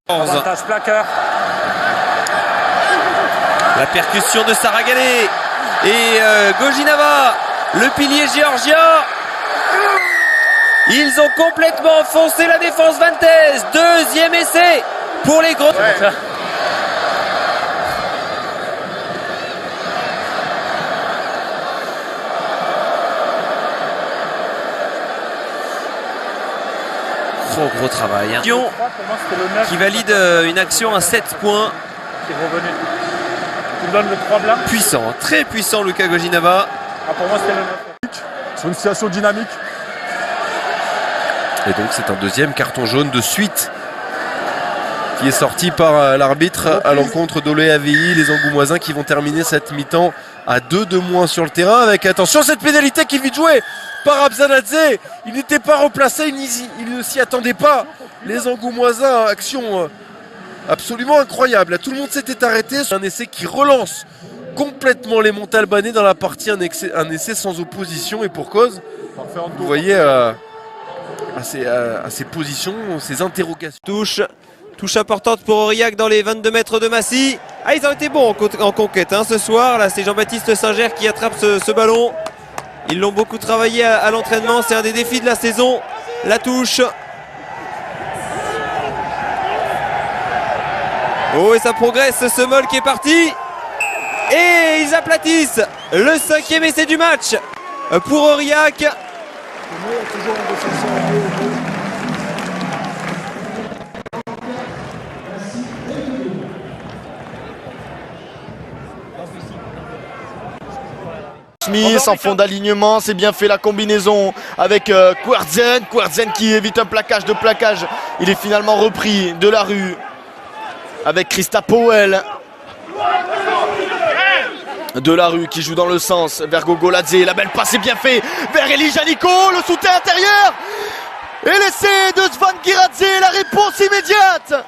Avantage plaqueur. La percussion de Saragalé et Gojinava, le pilier géorgien. Ils ont complètement enfoncé la défense vantaise. Deuxième essai pour les gros. Ouais. Gros travail. Hein. Qui valide une action à 7 points. Qui est revenu. Tu me donnes le 3 blanc. Puissant, très puissant Luka Gojinava. Ah, pour moi c'était le 9. Sur une situation dynamique. Et donc c'est un deuxième carton jaune de suite qui est sorti par l'arbitre à l'encontre d'Olé Avi, les Angoumoisins qui vont terminer cette mi-temps à 2 de moins sur le terrain avec, attention, cette pénalité qui est vite jouée par Abzanadze. Il n'était pas replacé, il ne s'y attendait pas. Les Angoumoisins, action absolument incroyable. Là, tout le monde s'était arrêté. Un essai qui relance complètement les Montalbanais dans la partie, un essai sans opposition et pour cause. Vous voyez à ces positions, ces interrogations. Touche importante pour Aurillac dans les 22 mètres de Massy. Ah, ils ont été bons en conquête hein, ce soir. Là, c'est Jean-Baptiste Singer qui attrape ce ballon. Ils l'ont beaucoup travaillé à l'entraînement. C'est un des défis de la saison. La touche. Oh, et ça progresse. Ce Moll qui est parti. Et ils aplatissent le 5e essai du match pour Aurillac. Smith en fond d'alignement, c'est bien fait la combinaison avec Querzen. Querzen qui évite un plaquage de plaquage. Il est finalement repris de la rue avec Christa Powell. De la rue qui joue dans le sens vers Gogoladze. La belle passe est bien fait vers Elie Janico. Le soutien intérieur. Et l'essai de Svan Giradze. La réponse immédiate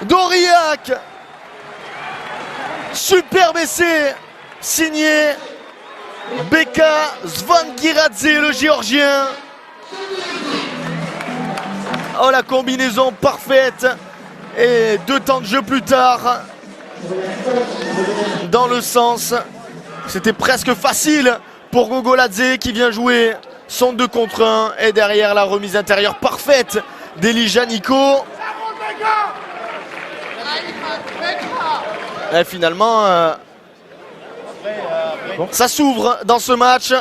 d'Aurillac. Superbe essai signé Beka Zvangiradze, le géorgien. Oh, la combinaison parfaite. Et 2 temps de jeu plus tard, dans le sens, c'était presque facile pour Gogoladze qui vient jouer son 2 contre 1. Et derrière la remise intérieure parfaite d'Elie Janico. Et finalement ça s'ouvre dans ce match.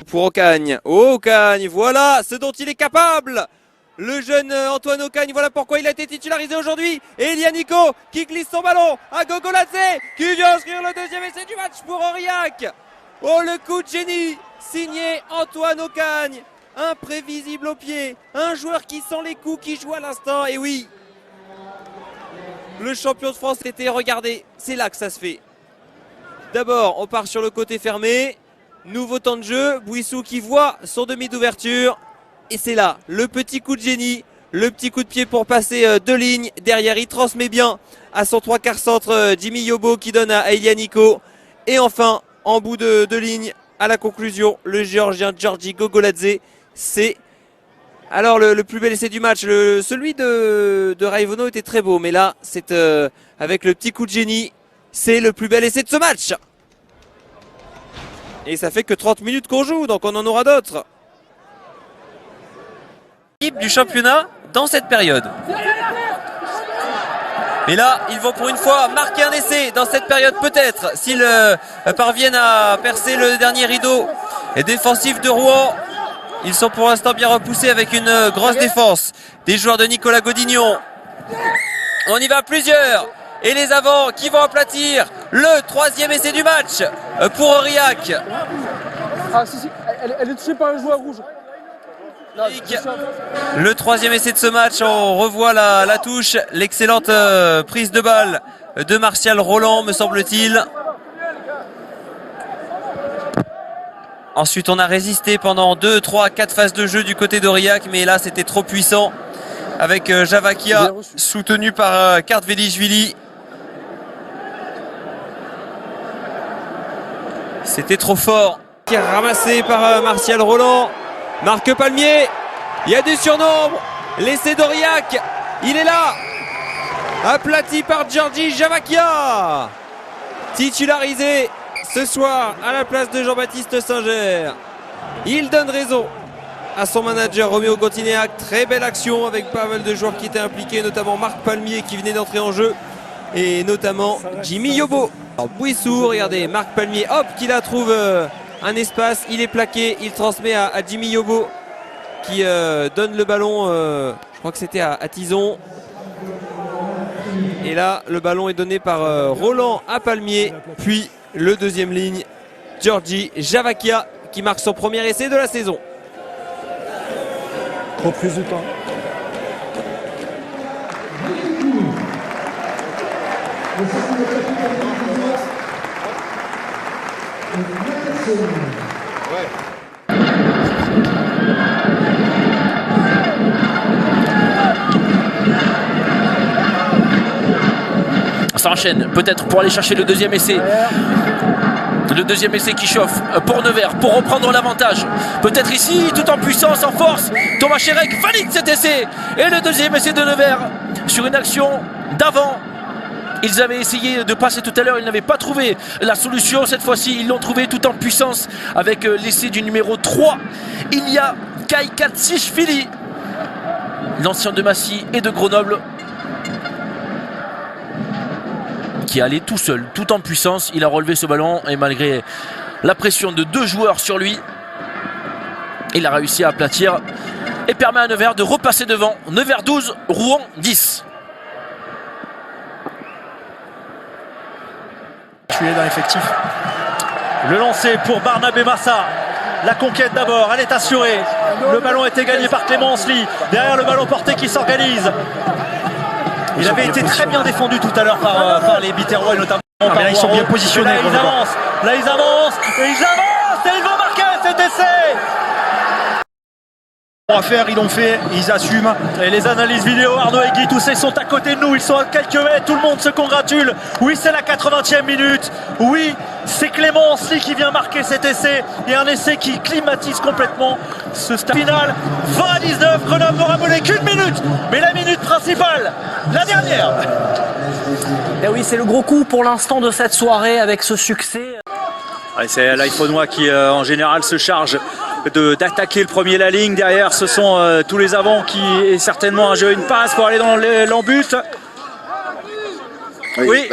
Pour Ocagne. Ocagne, voilà ce dont il est capable. Le jeune Antoine Ocagne, voilà pourquoi il a été titularisé aujourd'hui. Et Elianico qui glisse son ballon à Gogoladze qui vient inscrire le 2e essai du match pour Aurillac. Oh, le coup de génie signé Antoine Ocagne. Imprévisible au pied, un joueur qui sent les coups, qui joue à l'instant. Et oui, le champion de France était regardé. C'est là que ça se fait. D'abord, on part sur le côté fermé. Nouveau temps de jeu, Bouissou qui voit son demi d'ouverture. Et c'est là, le petit coup de génie, le petit coup de pied pour passer 2 lignes. Derrière, il transmet bien à son 3/4 centre Jimmy Yobo qui donne à Elianico. Et enfin, en bout de ligne, à la conclusion, le géorgien Georgi Gogoladze. C'est alors le plus bel essai du match. Celui de Raivono était très beau, mais là, c'est avec le petit coup de génie, c'est le plus bel essai de ce match. Et ça fait que 30 minutes qu'on joue, donc on en aura d'autres. Équipe du championnat dans cette période. Et là, ils vont pour une fois marquer un essai dans cette période peut-être. S'ils parviennent à percer le dernier rideau défensif de Rouen. Ils sont pour l'instant bien repoussés avec une grosse défense des joueurs de Nicolas Godignon. On y va plusieurs. Et les avants qui vont aplatir le 3e essai du match pour Aurillac. Ah si, elle est touchée par un joueur rouge. Le troisième essai de ce match, on revoit la touche, l'excellente prise de balle de Martial Roland, me semble-t-il. Ensuite, on a résisté pendant 2, 3, 4 phases de jeu du côté d'Aurillac, mais là, c'était trop puissant avec Javakia soutenu par Kardvelishvili. C'était trop fort. Ramassé par Martial Roland. Marc Palmier. Il y a du surnombre. L'essai d'Aurillac. Il est là. Aplati par Georgi Javakia. Titularisé ce soir à la place de Jean-Baptiste Singer. Il donne raison à son manager Roméo Contignac. Très belle action avec pas mal de joueurs qui étaient impliqués, notamment Marc Palmier qui venait d'entrer en jeu et notamment Jimmy Yobo. Alors Bouissou, regardez, Marc Palmier, hop, qui la trouve un espace, il est plaqué, il transmet à Jimmy Yobo qui donne le ballon, je crois que c'était à Tison. Et là, le ballon est donné par Roland à Palmier, puis le deuxième ligne, Georgi Javakia qui marque son premier essai de la saison. Reprise du temps. Ça enchaîne peut-être pour aller chercher le deuxième essai. Le deuxième essai qui chauffe pour Nevers, pour reprendre l'avantage. Peut-être ici, tout en puissance, en force. Thomas Chérec valide cet essai. Et le deuxième essai de Nevers sur une action d'avant. Ils avaient essayé de passer tout à l'heure, ils n'avaient pas trouvé la solution. Cette fois-ci, ils l'ont trouvé tout en puissance avec l'essai du numéro 3. Il y a Kai Katsishvili, l'ancien de Massy et de Grenoble, qui allait tout seul, tout en puissance. Il a relevé ce ballon et malgré la pression de 2 joueurs sur lui, il a réussi à aplatir et permet à Nevers de repasser devant. Nevers 12, Rouen 10. Tu es dans l'effectif. Le lancer pour Barnabé Massa. La conquête d'abord, elle est assurée. Le ballon a été gagné par Clément Lee. Derrière le ballon porté qui s'organise. Il avait été très bien défendu tout à l'heure par les Biterrois et notamment par là, ils sont bien positionnés. Là, ils avancent. Là, ils avancent. Et ils avancent. Et ils vont marquer cet essai. À faire, ils l'ont fait, ils assument. Et les analyses vidéo, Arnaud et Guy, tous ces sont à côté de nous, ils sont à quelques mètres, tout le monde se congratule. Oui, c'est la 80e minute. Oui, c'est Clément Lee qui vient marquer cet essai. Et un essai qui climatise complètement ce stade final. 20-19, Grenoble n'aura volé qu'une minute. Mais la minute principale, la dernière. Et oui, c'est le gros coup pour l'instant de cette soirée avec ce succès. Ouais, c'est l'Iphonnois qui en général se charge d'attaquer le premier la ligne. Derrière ce sont tous les avants qui est certainement un jeu, une passe pour aller dans l'embut. Oui,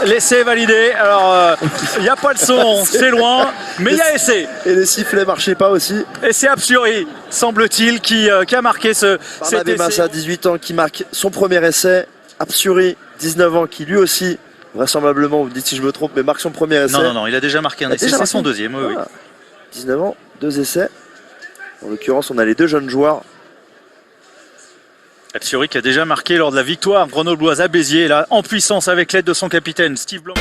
l'essai validé. Alors il n'y a pas de son, c'est loin, mais il y a essai. Et les sifflets marchaient pas aussi. Et c'est Absuri, semble-t-il, qui a marqué cet Barnabé essai. Massa, 18 ans, qui marque son premier essai. Absuri, 19 ans, qui lui aussi, vraisemblablement, vous me dites si je me trompe, mais marque son premier essai. Non, il a déjà marqué un essai, c'est son deuxième, oui. 19 ans, 2 essais. En l'occurrence, on a les 2 jeunes joueurs. Absuri qui a déjà marqué lors de la victoire grenobloise à Béziers, là, en puissance avec l'aide de son capitaine Steve Blanc.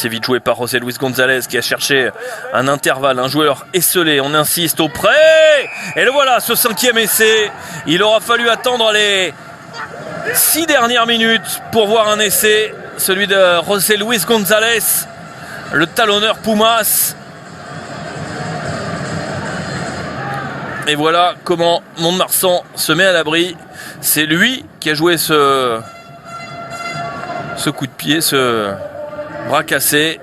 c'est vite joué par José Luis González qui a cherché un intervalle, un joueur esselé. On insiste auprès. Et le voilà, ce 5e essai. Il aura fallu attendre les 6 dernières minutes pour voir un essai. Celui de José Luis González, le talonneur Pumas. Et voilà comment Mont-de-Marsan se met à l'abri. C'est lui qui a joué ce coup de pied, ce bras cassé.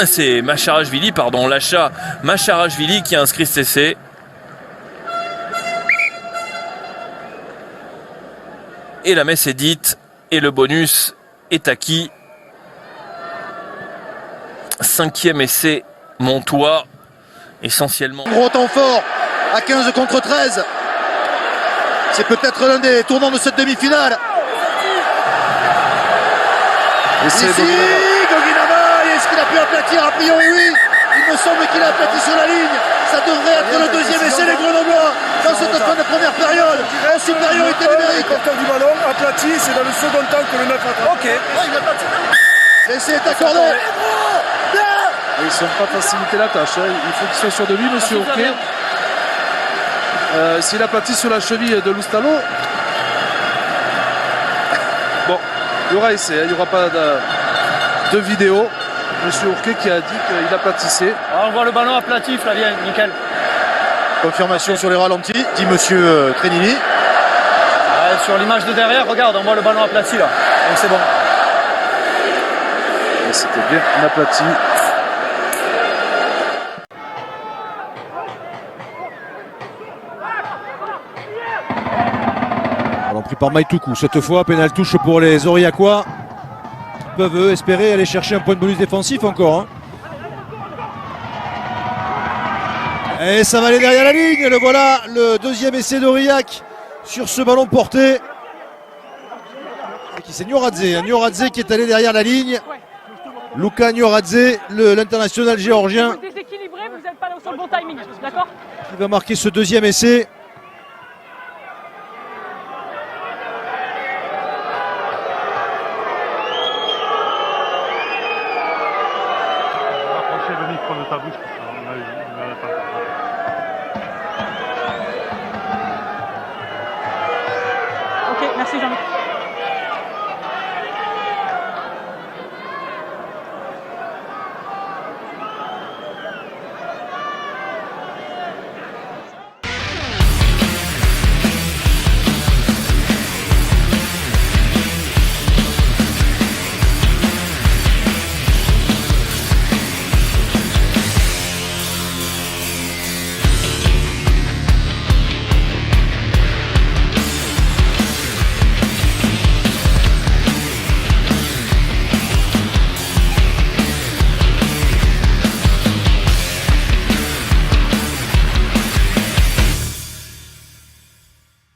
C'est Macharashvili, pardon, Lacha Macharashvili qui a inscrit cet essai. Et la messe est dite et le bonus est acquis. 5e essai montois, essentiellement. Gros temps fort à 15 contre 13. C'est peut-être l'un des tournants de cette demi-finale. Ici, Goginama, est-ce qu'il a pu aplatir? A priori oui. Il me semble qu'il a aplati sur la ligne. Ça devrait être le deuxième essai des Grenoblois dans cette fin de première période. En supériorité numérique. Le temps du ballon, aplati, c'est dans le second temps que le 9 attrape. Ok. L'essai est accordé. Ils ne sont pas facilité la tâche. Il faut qu'il soit sûr de lui, monsieur Ourquet. S'il aplatit sur la cheville de Loustalo, bon, il y aura essai, il n'y aura pas de vidéo. Monsieur Ourquet qui a dit qu'il aplatissait. Alors, on voit le ballon aplati, Flavien, nickel. Confirmation sur les ralentis, dit monsieur Crénini. Sur l'image de derrière, regarde, on voit le ballon aplati là. Donc c'est bon. Et c'était bien aplati. Ballon pris par Maïtoukou. Cette fois, pénal touche pour les Aurillacois. Ils peuvent espérer aller chercher un point de bonus défensif encore. Hein. Et ça va aller derrière la ligne. Le voilà, le deuxième essai d'Aurillac sur ce ballon porté. C'est Nioradze. Nioradze qui est allé derrière la ligne. Luka Nioradze, l'international géorgien. Vous déséquilibrez, vous n'êtes pas là sur le bon timing, d'accord? Qui va marquer ce deuxième essai. Le micro de ta bouche, on a eu Ok, merci Jean-Luc.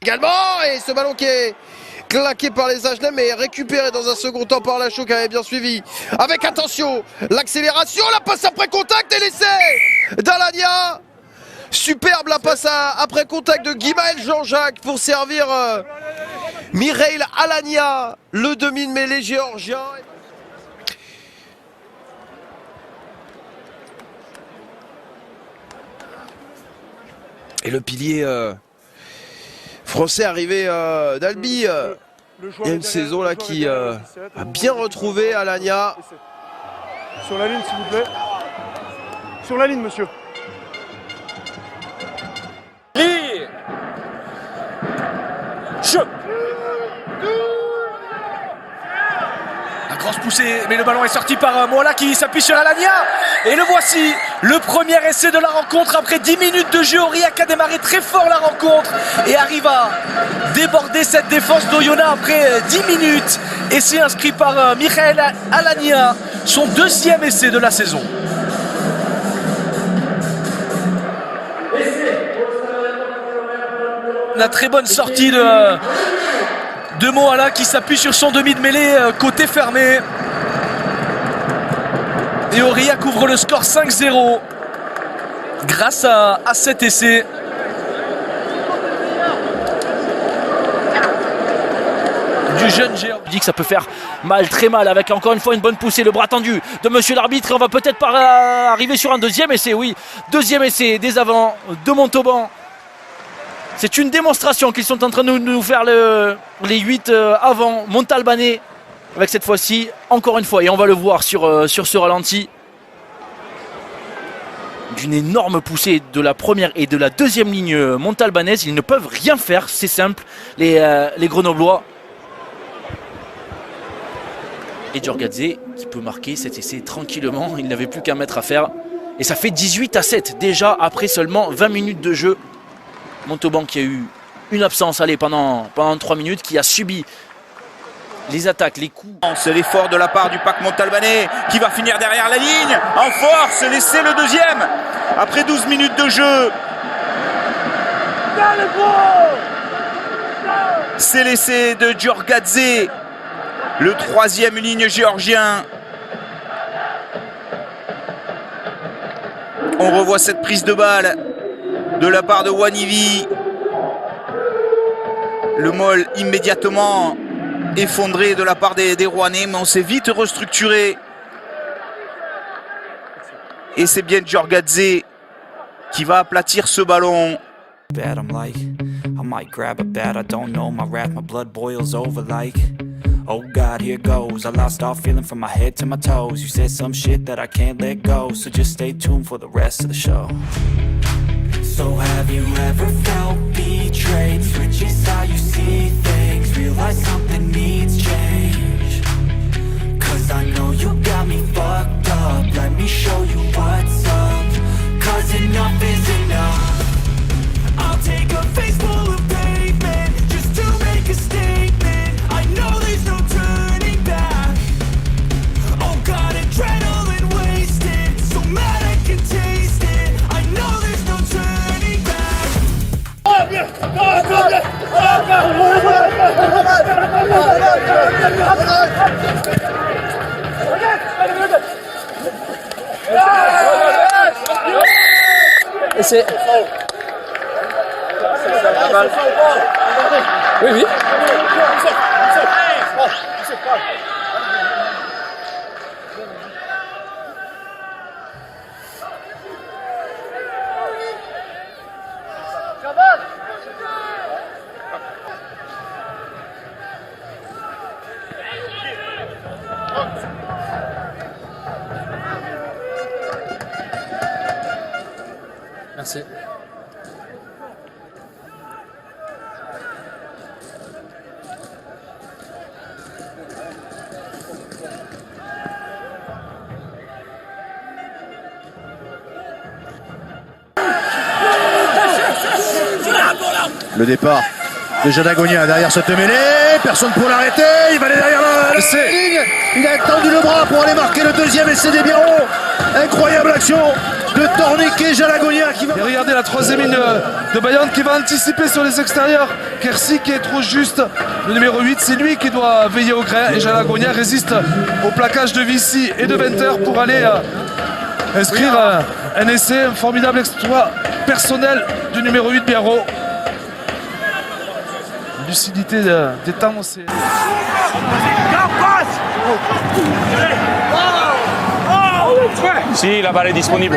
Également, et ce ballon qui est claqué par les Agenais mais récupéré dans un second temps par Lachaud qui avait bien suivi. Avec attention, l'accélération, la passe après contact et l'essai d'Alagna. Superbe la passe après contact de Guimaël Jean-Jacques pour servir Mireille Alagna, le demi de mêlée géorgien. Et le pilier français arrivé d'Albi. Il y a une saison là qui a bien retrouvé Alagna. Sur la ligne, s'il vous plaît. Sur la ligne, monsieur. La grosse poussée, mais le ballon est sorti par Moala qui s'appuie sur Alagna. Et le voici, le premier essai de la rencontre après 10 minutes de jeu. Aurillac a démarré très fort la rencontre et arrive à déborder cette défense d'Oyonnax après 10 minutes. Essai inscrit par Michael Alagna, son deuxième essai de la saison. La très bonne sortie de Moala qui s'appuie sur son demi de mêlée côté fermé. Et Aurillac ouvre le score 5-0 grâce à cet essai. Du jeune géant. Je dis que ça peut faire mal, très mal, avec encore une fois une bonne poussée, le bras tendu de monsieur l'arbitre. Et on va peut-être pas arriver sur un deuxième essai, oui. Deuxième essai des avants de Montauban. C'est une démonstration qu'ils sont en train de nous faire les 8 avant Montalbanais. Avec cette fois-ci, encore une fois, et on va le voir sur ce ralenti, d'une énorme poussée de la première et de la deuxième ligne montalbanaise. Ils ne peuvent rien faire, c'est simple, les Grenoblois. Et Giorgadze qui peut marquer cet essai tranquillement, il n'avait plus qu'un mètre à faire. Et ça fait 18-7 déjà après seulement 20 minutes de jeu. Montauban qui a eu une absence pendant 3 minutes, qui a subi les attaques, les coups. C'est l'effort de la part du pack montalbanais qui va finir derrière la ligne. En force, laisser le deuxième après 12 minutes de jeu. C'est l'essai de Giorgadze, le troisième ligne géorgien. On revoit cette prise de balle de la part de Wanivi. Le Mol immédiatement effondré de la part des Rouennais, mais on s'est vite restructuré. Et c'est bien Giorgadze qui va aplatir ce ballon. Bad, I'm like, I might grab a bat, I don't know, my wrath, my blood boils over like, oh God, here goes, I lost all feeling from my head to my toes, you said some shit that I can't let go, so just stay tuned for the rest of the show. So have you ever felt betrayed, switches how you see things, realize something needs change, cause I know you got me fucked up, let me show you what's up, cause enough is enough. I'll take a face full of pavement just to make a statement. I know there's no turning back. Oh God, adrenaline wasted, so mad I can taste it. I know there's no turning back. Et c'est... Oui, oui. Merci. Le départ de Jadagonia derrière cette mêlée, personne pour l'arrêter, il va aller derrière la ligne, il a tendu le bras pour aller marquer le deuxième essai des Biarros. Incroyable action de Torniquet Jadagonia qui va... Et regardez la troisième ligne de Bayonne qui va anticiper sur les extérieurs. Kersi qui est trop juste, le numéro 8, c'est lui qui doit veiller au grain et Jadagonia résiste au plaquage de Vici et de Venter pour aller inscrire un essai, un formidable exploit personnel du numéro 8 Biarro. Lucidité des temps, c'est... Si, la balle est disponible.